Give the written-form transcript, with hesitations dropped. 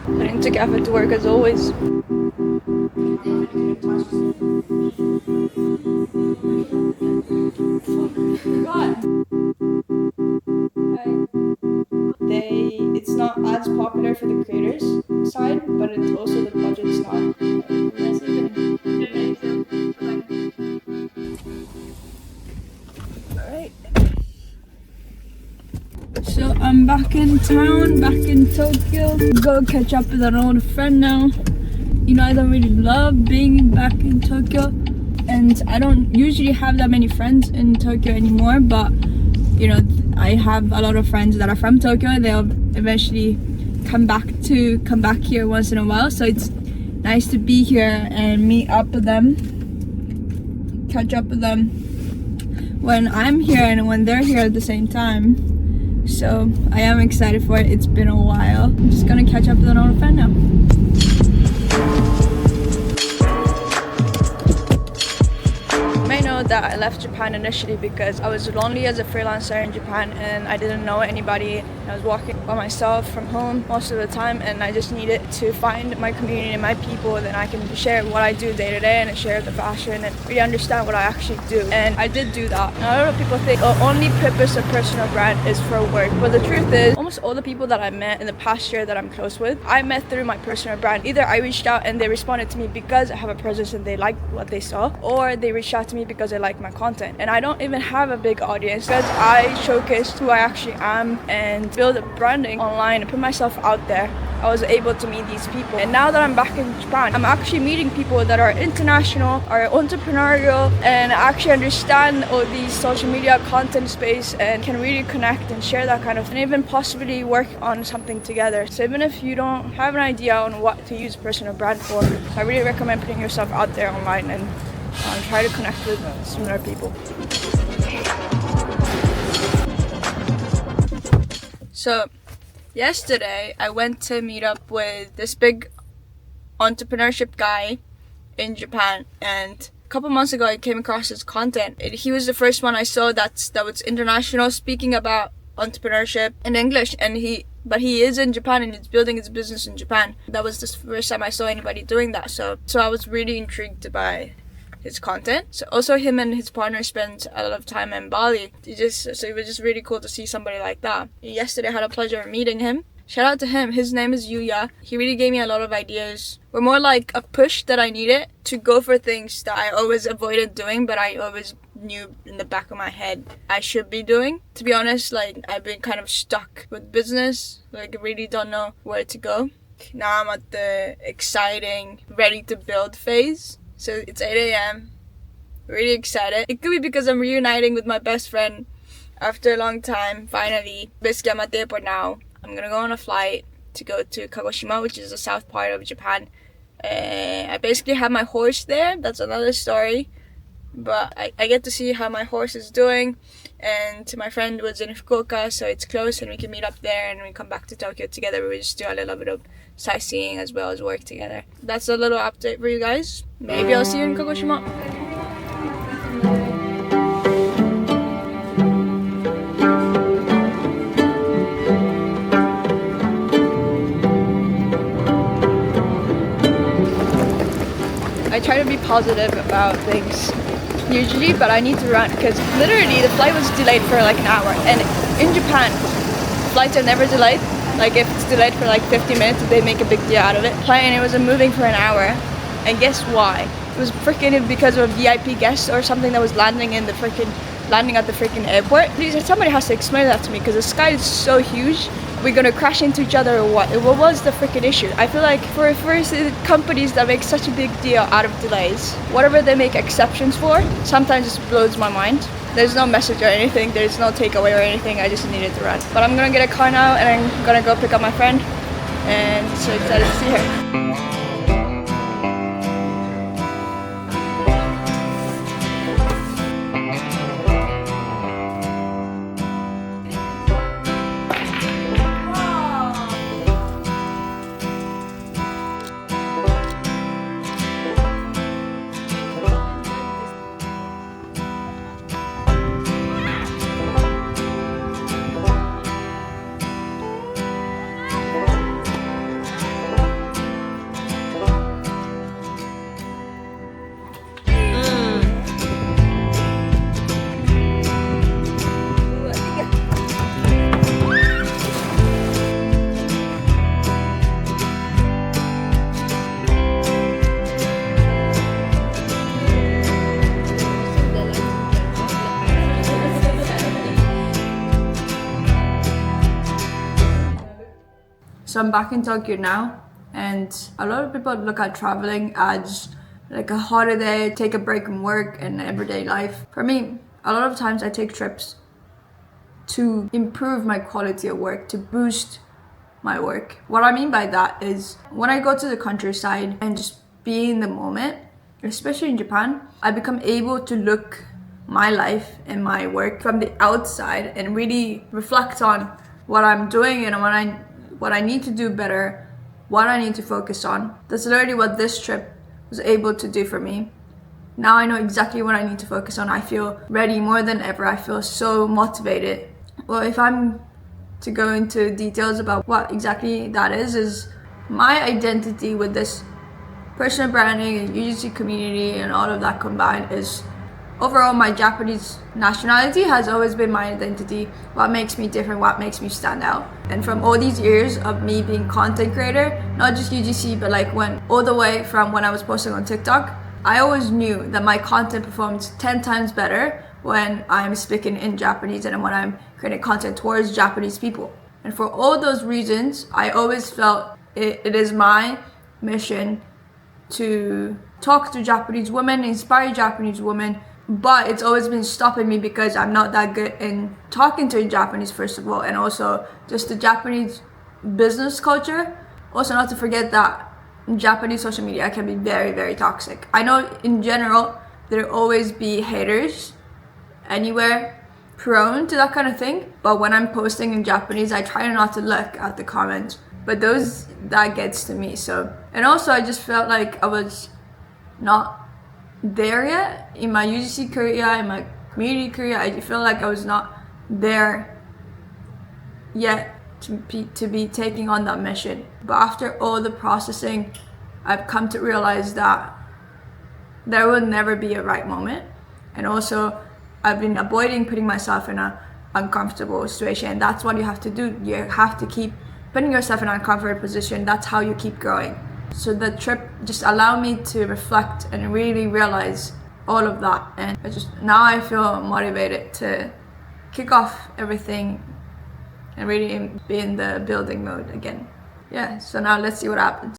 Putting together to work as always. It's not as popular for the creators side, but it's also the budget's not. Alright. So I'm back in town, back in Tokyo. Go catch up with an old friend now. You know, I don't really love being back in Tokyo, and I don't usually have that many friends in Tokyo anymore, but you know, I have a lot of friends that are from Tokyo. They'll eventually come back here once in a while, so it's nice to be here and meet up with them, catch up with them when I'm here and when they're here at the same time. So I am excited for it. It's been a while. I'm just gonna catch up with an old friend now. That I left Japan initially because I was lonely as a freelancer in Japan and I didn't know anybody. I was walking by myself from home most of the time, and I just needed to find my community and my people, then I can share what I do day to day and share the fashion and really understand what I actually do. And I did do that. And a lot of people think the only purpose of personal brand is for work, but the truth is almost all the people that I met in the past year that I'm close with, I met through my personal brand. Either I reached out and they responded to me because I have a presence and they liked what they saw, or they reached out to me because they like my content. And I don't even have a big audience because I showcased who I actually am and build a branding online and put myself out there. I was able to meet these people, and now that I'm back in Japan, I'm actually meeting people that are international, are entrepreneurial, and actually understand all these social media content space and can really connect and share that kind of, and even possibly work on something together. So even if you don't have an idea on what to use personal brand for, I really recommend putting yourself out there online and try to connect with similar people. So yesterday I went to meet up with this big entrepreneurship guy in Japan, and a couple months ago I came across his content. He was the first one I saw that was international, speaking about entrepreneurship in English, and he is in Japan and he's building his business in Japan. That was the first time I saw anybody doing that, so I was really intrigued by his content. So also him and his partner spent a lot of time in Bali. It was just really cool to see somebody like that. Yesterday I had a pleasure of meeting him. Shout out to him. His name is Yuya. He really gave me a lot of ideas. Were more like a push that I needed to go for things that I always avoided doing, but I always knew in the back of my head I should be doing. To be honest, like, I've been kind of stuck with business. Like, I really don't know where to go. Now I'm at the exciting, ready to build phase. So it's 8 a.m. Really excited. It could be because I'm reuniting with my best friend after a long time, finally. Basically, I'm at the airport now. I'm gonna go on a flight to go to Kagoshima, which is the south part of Japan. I basically have my horse there. That's another story. But I get to see how my horse is doing. And my friend was in Fukuoka, so it's close and we can meet up there and we come back to Tokyo together. We just do a little bit of sightseeing as well as work together. That's a little update for you guys. Maybe I'll see you in Kagoshima. I try to be positive about things usually, but I need to run because literally the flight was delayed for like an hour, and in Japan flights are never delayed. Like if it's delayed for like 50 minutes, they make a big deal out of it. Plane, it was moving for an hour, and guess why? It was freaking because of a VIP guest or something that was landing at the freaking airport. Please, somebody has to explain that to me because the sky is so huge. We're gonna crash into each other or what? What was the freaking issue? I feel like for companies that make such a big deal out of delays, whatever they make exceptions for, sometimes just blows my mind. There's no message or anything, there's no takeaway or anything, I just needed to run. But I'm gonna get a car now and I'm gonna go pick up my friend, and so excited to see her. So I'm back in Tokyo now, and a lot of people look at traveling as like a holiday, take a break from work and everyday life. For me, a lot of times I take trips to improve my quality of work, to boost my work. What I mean by that is when I go to the countryside and just be in the moment, especially in Japan, I become able to look my life and my work from the outside and really reflect on what I'm doing and what I need to do better, what I need to focus on. That's literally what this trip was able to do for me. Now I know exactly what I need to focus on. I feel ready more than ever. I feel so motivated. Well, if I'm to go into details about what exactly that is my identity with this personal branding and UGC community and all of that combined is overall my Japanese nationality has always been my identity. What makes me different, what makes me stand out. And from all these years of me being content creator, not just UGC, but like all the way from when I was posting on TikTok, I always knew that my content performs 10 times better when I'm speaking in Japanese and when I'm creating content towards Japanese people. And for all those reasons, I always felt it is my mission to talk to Japanese women, inspire Japanese women, but it's always been stopping me because I'm not that good in talking to Japanese, first of all, and also just the Japanese business culture. Also, not to forget that Japanese social media can be very, very toxic. I know in general there always be haters anywhere prone to that kind of thing, but when I'm posting in Japanese, I try not to look at the comments, but that gets to me. So, and also I just felt like I was not there yet in my UGC career, in my community career. I feel like I was not there yet to be taking on that mission. But after all the processing, I've come to realize that there will never be a right moment. And also I've been avoiding putting myself in an uncomfortable situation. And that's what you have to do. You have to keep putting yourself in an uncomfortable position. That's how you keep growing. So the trip just allowed me to reflect and really realize all of that. And now I feel motivated to kick off everything and really be in the building mode again. Yeah, so now let's see what happens.